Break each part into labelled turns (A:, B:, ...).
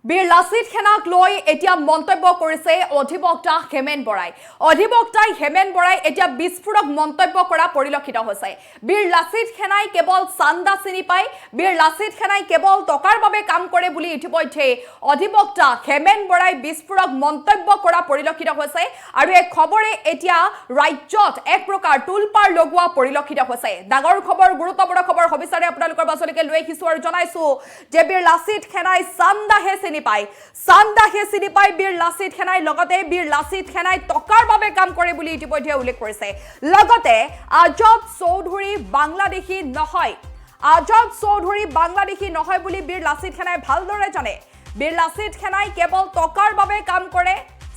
A: বীৰ লাচিত সেনাক লৈ এতিয়া মন্তব্য কৰিছে অধিবক্তা হেমেন বৰাই। অধিবক্তাই হেমেন বৰাই এতিয়া বিস্ফোৰক মন্তব্য কৰা পৰিলক্ষিত হৈছে। বীৰ লাচিত সেনাই কেৱল চান্দা চিনি পায়, বীৰ লাচিত সেনাই কেৱল টকাৰ বাবে কাম কৰে বুলি ইতিমধ্যে অধিবক্তা হেমেন বৰাই বিস্ফোৰক মন্তব্য কৰা পৰিলক্ষিত হৈছে। আৰু এই খবৰে এতিয়া ৰাজ্যত এক প্ৰকাৰ তুলপাৰ লগোৱা পৰিলক্ষিত হৈছে। ডাঙৰ খবৰ, গুৰুত্বপূৰ্ণ খবৰ সবিচাৰে আপোনালোকৰ মাজলৈকে লৈ আহিছো আৰু জনাইছো যে বীৰ লাচিত সেনাই চান্দাহে চান্দাহে চিনি পায় বীৰ লাচিত সেনাই। লগতে বীৰ লাচিত সেনাই টকাৰ বাবে কাম কৰে বুলি ইতিমধ্যে উল্লেখ কৰিছে। লগতে আজাদ চৌধুৰী বাংলাদেশী নহয়, আজাদ চৌধুৰী বাংলাদেশী নহয় বুলি বীৰ লাচিত সেনাই ভালদৰে জানে। বীৰ লাচিত সেনাই কেৱল টকাৰ বাবে কাম কৰে,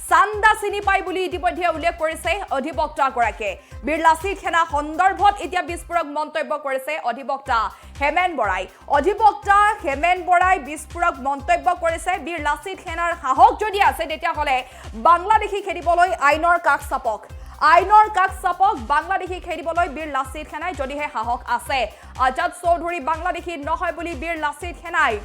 A: চান্দা চিনি পায় বুলি ইতিমধ্যে উল্লেখ কৰিছে অধিবক্তাগৰাকীয়ে। বীৰ লাচিত সেনা সন্দৰ্ভত এতিয়া বিস্ফোৰক মন্তব্য কৰিছে অধিবক্তা হেমেন বৰাই। অধিবক্তা হেমেন বৰাই বিস্ফোৰক মন্তব্য কৰিছে, বীৰ লাচিত সেনাৰ সাহস যদি আছে তেতিয়াহ'লে বাংলাদেশী খেদিবলৈ আইনৰ কাষ চাপক। আইনৰ কাষ চাপক বাংলাদেশী খেদিবলৈ বীৰ লাচিত সেনাই যদিহে সাহস আছে। আজাদ চৌধুৰী বাংলাদেশী নহয় বুলি বীৰ লাচিত সেনাই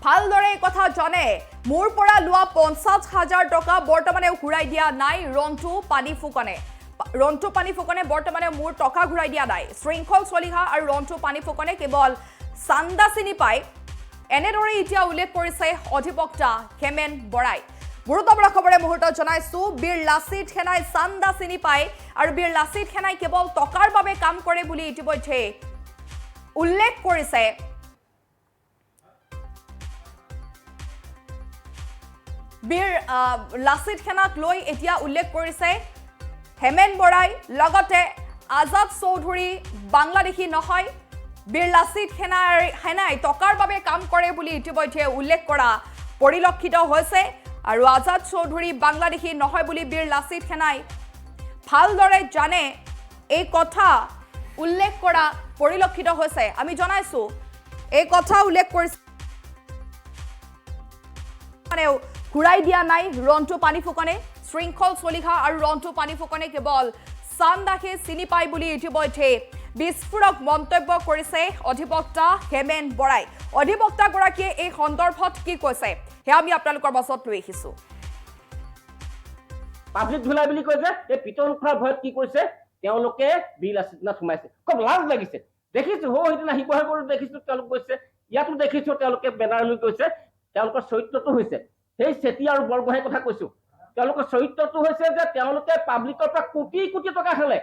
A: ভালদৰে কথা জানে। মোৰ পৰা লোৱা 50,000 টকা বৰ্তমানে ঘূৰাই দিয়া নাই ৰন্টু পানী ফুকনে। ৰন্টু পানী ফুকনে বৰ্তমানে মোৰ টকা ঘূৰাই দিয়া নাই। শৃংখল চলিহা আৰু ৰন্টু পানী ফুকনে কেৱল চান্দা চিনি পায়, এনেদৰে এতিয়া উল্লেখ কৰিছে অধিবক্তা হেমেন বৰাই। গুৰুত্বপূৰ্ণ খবৰে মুহূৰ্তত জনাইছো, বীৰ লাচিত সেনাই চান্দা চিনি পায় আৰু বীৰ লাচিত সেনাই কেৱল টকাৰ বাবে কাম কৰে বুলি ইতিমধ্যে উল্লেখ কৰিছে বীৰ লাচিত সেনাক লৈ এতিয়া উল্লেখ কৰিছে হেমেন বৰাই। লগতে আজাদ চৌধুৰী বাংলাদেশী নহয়, বীৰ লাচিত সেনাই টকাৰ বাবে কাম কৰে বুলি ইতিমধ্যে উল্লেখ কৰা পৰিলক্ষিত হৈছে। আৰু আজাদ চৌধুৰী বাংলাদেশী নহয় বুলি বীৰ লাচিত সেনাই ভালদৰে জানে, এই কথা উল্লেখ কৰা পৰিলক্ষিত হৈছে। আমি জনাইছো এই কথা উল্লেখ কৰিছে ঘূৰাই দিয়া নাই ৰন্টু পানী ফুকনে। শৃংখল চলিহা আৰু ৰন্টু পানী ফুকনে কেৱল চান্দাহে চিনি পায় বুলি ইতিমধ্যে বিস্ফোৰক মন্তব্য কৰিছে অধিবক্তা হেমেন বৰাই। অধিবক্তাগৰাকীয়ে এই সন্দৰ্ভত কি কৈছে সেয়া আমি আপোনালোকৰ মাজত লৈ আহিছো।
B: পাব্লিক ধুলাই বুলি কয় যে এই পিটন খোৱাৰ ভয়ত কি কৰিছে তেওঁলোকে বীৰ লাচিত সেনাত সোমাইছে। খুব লাজ লাগিছে। দেখিছো সেইদিনা শিৱসাগৰত দেখিছো তেওঁলোক গৈছে, ইয়াতো দেখিছো তেওঁলোকে বেনাৰ লৈ গৈছে। তেওঁলোকৰ চৰিত্ৰটো হৈছে সেই চেতিয়া আৰু বৰগোহাঁইৰ কথা কৈছো। তেওঁলোকৰ চৰিত্ৰটো হৈছে যে তেওঁলোকে পাব্লিকৰ পৰা কোটি কোটি টকা খালে।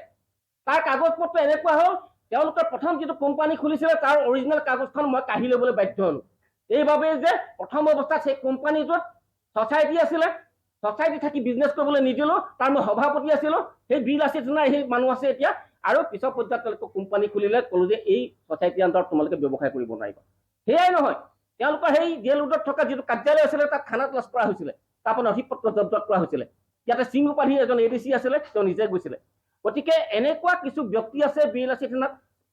B: তাৰ কাগজ পত্ৰ এনেকুৱা হ'ল, তেওঁলোকৰ প্ৰথম যিটো কোম্পানী খুলিছিলে তাৰ অৰিজিনেল কাগজখন মই কাঢ়ি ল'বলৈ বাধ্য হ'লো। এইবাবে যে প্ৰথম অৱস্থাত সেই কোম্পানীটোত ছ'চাইটি আছিলে, ছ'চাইটি থাকি বিজনেছ কৰিবলৈ নিদিলো, তাৰ মই সভাপতি আছিলো। সেই বীৰ লাচিত সেনাৰ সেই মানুহ আছে এতিয়া। আৰু পিছৰ পৰ্যায়ত তেওঁলোকে কোম্পানী খুলিলে, ক'লো যে এই ছ'চাইটিৰ আণ্ডাৰত তোমালোকে ব্যৱসায় কৰিব নোৱাৰিবা। সেয়াই নহয়, তেওঁলোকৰ সেই জেল ৰোডত থকা যিটো কাৰ্যালয় আছিলে তাত খানা তলাচ কৰা হৈছিলে, তাৰ পৰা নথি পত্ৰ জব্দ কৰা হৈছিলে। ইয়াতে সিং উপাধি এজন ADC আছিলে, তেওঁ নিজে গৈছিলে। গতিকে এনেকুৱা কিছু ব্যক্তি আছে বীৰ লাচিত সেনাত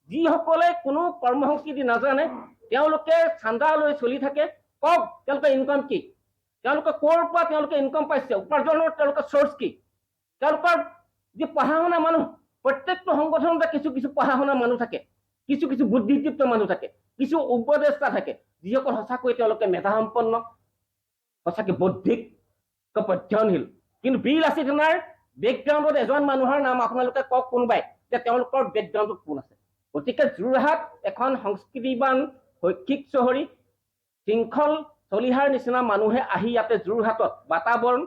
B: যিসকলে কোনো কৰ্মসংস্কৃতি নাজানে, তেওঁলোকে চান্দা লৈ চলি থাকে। কওক তেওঁলোকৰ ইনকাম কি, তেওঁলোকে ক'ৰ পৰা তেওঁলোকে ইনকাম পাইছে, উপাৰ্জনৰ তেওঁলোকৰ চ'ৰ্চ কি। তেওঁলোকৰ যি পঢ়া শুনা মানুহ, প্ৰত্যেকটো সংগঠনতে কিছু কিছু পঢ়া শুনা মানুহ থাকে, কিছু কিছু বুদ্ধিদীপ্ত মানুহ থাকে, কিছু উপদেষ্টা থাকে, যিসকল সঁচাকৈ তেওঁলোকে মেধাসম্পন্ন, সঁচাকৈ বৌদ্ধিক, অধ্যয়নশীল। কিন্তু বীৰ লাচিত সেনাৰ বেকগ্ৰাউণ্ডত এজন মানুহৰ নাম আপোনালোকে কওক কোনোবাই যে তেওঁলোকৰ বেকগ্ৰাউণ্ডত কোন আছে। গতিকে যোৰহাট এখন সংস্কৃতিবান শৈক্ষিক চহৰী, শৃংখল চলিহাৰ নিচিনা মানুহে আহি ইয়াতে যোৰহাটত বাতাবৰণ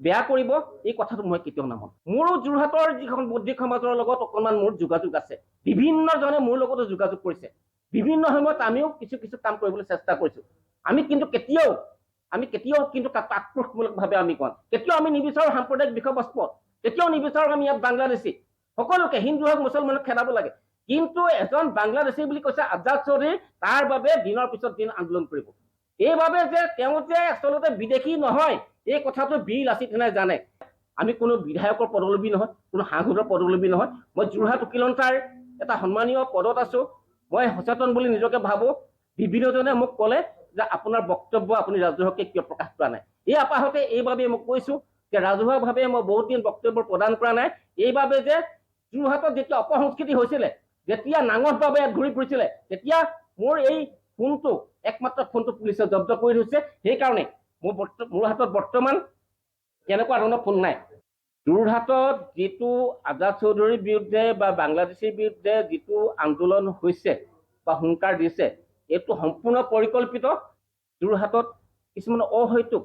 B: বেয়া কৰিব, এই কথাটো মই কেতিয়াও নামানো। মোৰো যোৰহাটৰ যিখন বৌদ্ধিক সমাজৰ লগত অকণমান মোৰ যোগাযোগ আছে। বিভিন্নজনে মোৰ লগতো যোগাযোগ কৰিছে। বিভিন্ন সময়ত আমিও কিছু কিছু কাম কৰিবলৈ চেষ্টা কৰিছো। আমি কিন্তু কেতিয়াও কিন্তু তাৎপৰ্যমূলকভাৱে আমি কওঁ, কেতিয়াও আমি নিবিচাৰোঁ সাম্প্ৰদায়িক বিষয়বস্তু, কেতিয়াও নিবিচাৰোঁ আমি ইয়াত বাংলাদেশী সকলোকে হিন্দু হওক মুছলমানক খেদাব লাগে। কিন্তু এজন বাংলাদেশী বুলি কৈছে আজাদ চৌধুৰী, তাৰ বাবে দিনৰ পিছত দিন আন্দোলন কৰিব। এইবাবে যে তেওঁ যে আচলতে বিদেশী নহয়, এই কথাটো বীৰ লাচিত সেনাই জানে। আমি কোনো বিধায়কৰ পদলোভী নহয়, কোনো সাংসদৰ পদলোভী নহয়। মই যোৰহাট উকিলন্তাৰ এটা সন্মানীয় পদত আছো। মই সচেতন বুলি নিজকে ভাবো। বিভিন্নজনে মোক ক'লে যে আপোনাৰ বক্তব্য আপুনি ৰাজহুৱাকে কিয় প্ৰকাশ কৰা নাই। এই আপাহতে এইবাবে মই কৈছো যে ৰাজহুৱাভাৱে মই বহুত দিন বক্তব্য প্ৰদান কৰা নাই। এইবাবে যে যোৰহাটত যেতিয়া অপসংস্কৃতি হৈছিলে, যেতিয়া নাঙঠ বাবে ঘূৰি ফুৰিছিলে, তেতিয়া মোৰ এই ফোনটো একমাত্ৰ ফোনটো পুলিচে জব্দ কৰি থৈছে সেইকাৰণে মোৰ হাতত বৰ্তমান তেনেকুৱা ধৰণৰ ফোন নাই যোৰহাটত যিটো আজাদ চৌধুৰীৰ বিৰুদ্ধে বা বাংলাদেশীৰ বিৰুদ্ধে যিটো আন্দোলন হৈছে বা হুংকাৰ দিছে এইটো সম্পূৰ্ণ পৰিকল্পিত যোৰহাটত কিছুমান অহৈতুক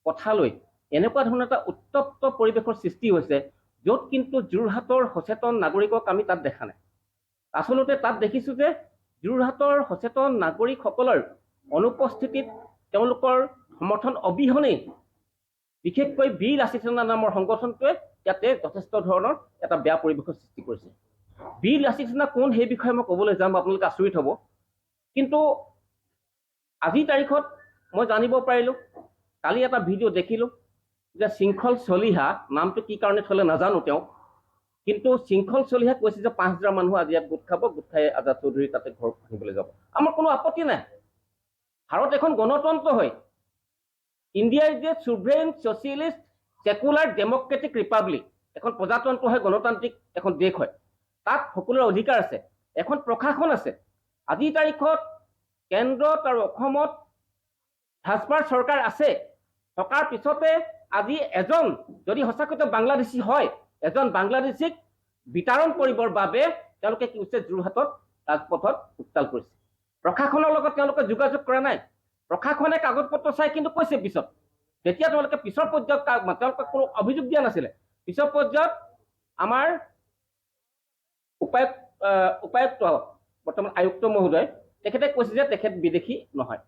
B: কথা লৈ এনেকুৱা ধৰণৰ এটা উত্তপ্ত পৰিৱেশৰ সৃষ্টি হৈছে য'ত কিন্তু যোৰহাটৰ সচেতন নাগৰিকক আমি তাত দেখা নাই আচলতে তাত দেখিছোঁ যে যোৰহাটৰ সচেতন নাগৰিকসকলৰ অনুপস্থিতিত তেওঁলোকৰ সমৰ্থন অবিহনে বিশেষকৈ বীৰ লাচিত সেনা নামৰ সংগঠনটোৱে ইয়াতে যথেষ্ট ধৰণৰ এটা বেয়া পৰিৱেশৰ সৃষ্টি কৰিছে বীৰ লাচিত সেনা কোন সেই বিষয়ে মই ক'বলৈ যাম আপোনালোকে আচৰিত হ'ব কিন্তু আজিৰ তাৰিখত মই জানিব পাৰিলোঁ কালি এটা ভিডিঅ' দেখিলোঁ যে শৃংখল চলিহা নামটো কি কাৰণে থলে নাজানো তেওঁ কিন্তু শৃংখল চলিহা কৈছে যে ৫,০০০ মানুহ আজি ইয়াত গোট খাব গোট খাই আজাদ চৌধুৰী তাতে ঘৰ ভাঙিবলৈ যাব আমাৰ কোনো আপত্তি নাই ভাৰত এখন গণতন্ত্ৰ হয় India is a sovereign socialist secular democratic republic এখন প্ৰজাতন্ত্ৰ হয় গণতান্ত্ৰিক এখন দেশ হয় তাত সকলোৰে অধিকাৰ আছে এখন প্ৰশাসন আছে আজিৰ তাৰিখত কেন্দ্ৰত আৰু অসমত ভাজপাৰ চৰকাৰ আছে থকাৰ পিছতে আজি এজন যদি সঁচাকৈতে বাংলাদেশী হয় এজন বাংলাদেশীক বিতৰণ কৰিবৰ বাবে তেওঁলোকে কি হৈছে যোৰহাটত ৰাজপথত উত্তাল কৰিছে প্ৰশাসনৰ লগত তেওঁলোকে যোগাযোগ কৰা নাই প্ৰশাসনে কাগজ পত্ৰ চাই কিন্তু কৈছে পিছত যেতিয়া তেওঁলোকে পিছৰ পৰ্যায়ত তেওঁলোকে কোনো অভিযোগ দিয়া নাছিলে পিছৰ পৰ্যায়ত আমাৰ উপায়ুক্ত বৰ্তমান আয়ুক্ত মহোদয় তেখেতে কৈছে যে তেখেত বিদেশী নহয়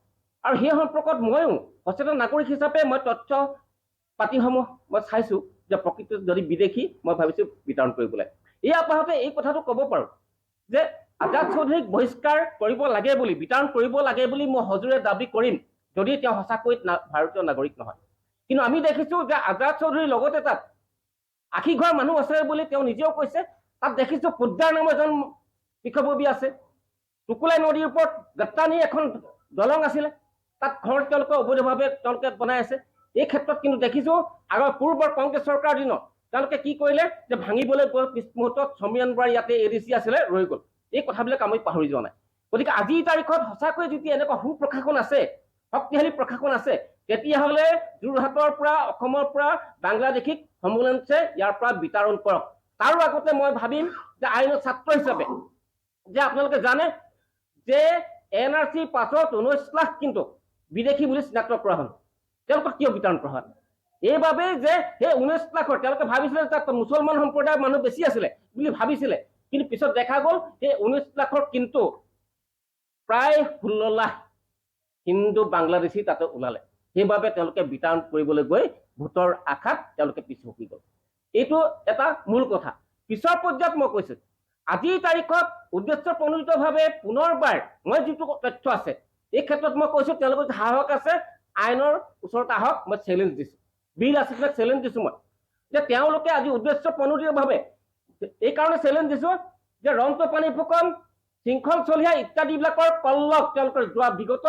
B: আৰু সেই সম্পৰ্কত ময়ো সচেতন নাগৰিক হিচাপে মই তথ্য পাতিসমূহ মই চাইছোঁ যে প্ৰকৃত যদি বিদেশী মই ভাবিছোঁ বিতৰণ কৰিবলৈ এই আপাহতে এই কথাটো ক'ব পাৰোঁ যে আজাদ চৌধুৰীক বহিষ্কাৰ কৰিব লাগে বুলি বিতৰণ কৰিব লাগে বুলি মই সজোৰে দাবী কৰিম যদি তেওঁ সঁচাকৈ ভাৰতীয় নাগৰিক নহয় কিন্তু আমি দেখিছোঁ যে আজাদ চৌধুৰীৰ লগতে তাত ৮০ ঘৰ মানুহ আছে বুলি তেওঁ নিজেও কৈছে তাত দেখিছোঁ পোদ্দাৰ নামৰ এজন বিষয়ববী আছে টুকুলাই নদীৰ ওপৰত গাত্তানি এখন দলং আছিলে তাত ঘৰ তেওঁলোকে অবৈধভাৱে তেওঁলোকে বনাই আছে এই ক্ষেত্ৰত কিন্তু দেখিছোঁ আগৰ পূৰ্বৰ কংগ্ৰেছ চৰকাৰৰ দিনত তেওঁলোকে কি কৰিলে যে ভাঙিবলৈ গৈ পিছ মুহূৰ্তত সমীৰণ বৰা ইয়াতে ADC আছিলে ৰৈ গ'ল এই কথাবিলাক আমি পাহৰি যোৱা নাই গতিকে আজিৰ তাৰিখত সঁচাকৈ যদি এনেকুৱা সুপ্ৰশাসন আছে শক্তিশালী প্ৰশাসন আছে তেতিয়াহ'লে যোৰহাটৰ পৰা অসমৰ পৰা বাংলাদেশীক সম্মিলনছে ইয়াৰ পৰা বিতৰণ কৰক তাৰো আগতে মই ভাবিম যে আইনৰ ছাত্ৰ হিচাপে যে আপোনালোকে জানে যে NRC পাছত 19 লাখ কিন্তু বিদেশী বুলি চিনাক্ত কৰা হ'ল তেওঁলোকক কিয় বিতৰণ কৰা হ'ল এইবাবে যে সেই 19 লাখৰ তেওঁলোকে ভাবিছিলে তাত মুছলমান সম্প্ৰদায়ৰ মানুহ বেছি আছিলে বুলি ভাবিছিলে কিন্তু পিছত দেখা গ'ল সেই 19 লাখৰ কিন্তু প্ৰায় 16 লাখ হিন্দু বাংলাদেশী তাতে ওলালে সেইবাবে তেওঁলোকে বিতৰণ কৰিবলৈ গৈ ভোটৰ আশাত তেওঁলোকে পিছ হুকি গ'ল এইটো এটা মূল কথা পিছৰ পৰ্যায়ত মই কৈছোঁ আজিৰ তাৰিখত উদ্দেশ্য প্ৰণোদিতভাৱে পুনৰবাৰ মই যিটো তথ্য আছে এই ক্ষেত্ৰত মই কৈছোঁ তেওঁলোকৰ সাহস আছে আইনৰ ওচৰত আহক মই চেলেঞ্জ দিছোঁ বীৰ লাচিতক চেলেঞ্জ দিছোঁ মই যে তেওঁলোকে আজি উদ্দেশ্য প্ৰণোদিতভাৱে এই কাৰণে চেলেঞ্জ দিছোঁ যে ৰংটো পানী ফুকন শৃংখল চলিহা ইত্যাদিবিলাকৰ কল্লক তেওঁলোকৰ যোৱা বিগত